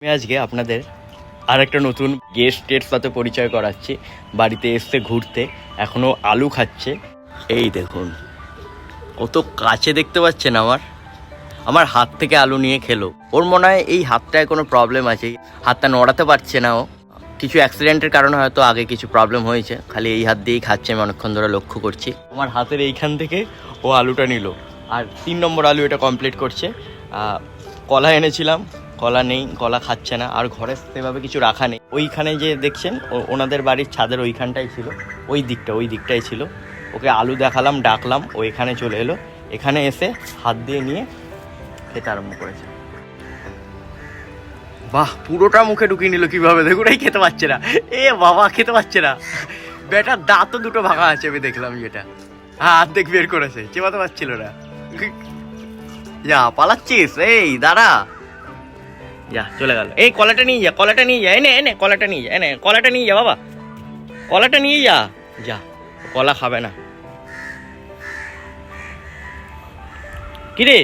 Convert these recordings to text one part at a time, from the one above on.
আমি আজকে আপনাদের আর একটা নতুন গেস্টের সাথে পরিচয় করাচ্ছি। বাড়িতে এসছে ঘুরতে, এখনও আলু খাচ্ছে। এই দেখুন, ও তো কাছে দেখতে পাচ্ছেন আমার হাত থেকে আলু নিয়ে খেলো। ওর মনে হয় এই হাতটায় কোনো প্রবলেম আছে, হাতটা নড়াতে পারছে না। ও কিছু অ্যাক্সিডেন্টের কারণে হয়তো আগে কিছু প্রবলেম হয়েছে, খালি এই হাত দিয়েই খাচ্ছে। আমি অনেকক্ষণ ধরে লক্ষ্য করছি। আমার হাতের এইখান থেকে ও আলুটা নিল, আর 3 নম্বর আলু এটা কমপ্লিট করছে। কলা এনেছিলাম, কলা নেই, কলা খাচ্ছে না। আর ঘরে সেভাবে কিছু রাখা নেই। ওইখানে যে দেখছেন ওনাদের বাড়ির ছাদের ওইখানটাই ছিল, ওই দিকটাই ছিল। ওকে আলু দেখালাম, ডাকলাম, ও এখানে চলে এলো। এখানে এসে হাত দিয়ে নিয়ে খেতে আরম্ভ করেছে। বাহ, পুরোটা মুখে ঢুকিয়ে নিল কিভাবে দেখুন। এই খেতে পাচ্ছে না, এ বাবা খেতে পাচ্ছে না। বেটার দাঁতও দুটো ভাঙা আছে, আমি দেখলাম যেটা। হাত দেখ বের করেছে, চেপাতে পারছিল না। যা পালাচ্ছিস, এই দাঁড়া, যা চলে গেল। এই কলাটা নিয়ে যা, কলাটা নিয়ে যা, এনে কলাটা নিয়ে যা, কলাটা নিয়ে যা বাবা, কলাটা নিয়ে যা। যা, কলা খাবে না। কিরে,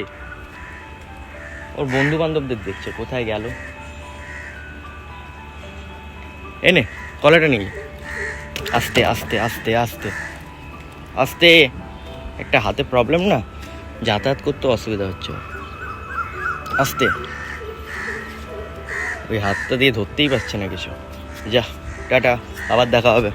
ওর বন্ধু বান্ধবদের দেখছে, কোথায় গেল। এনে কলাটা নিয়ে যা। আস্তে আস্তে আস্তে আস্তে আস্তে, একটা হাতে প্রবলেম না, যাতায়াত করতে অসুবিধা হচ্ছে। আস্তে, ওই হাতটা দিয়ে ধরতেই পারছে না কিছু। যা, টাটা, আবার দেখা হবে।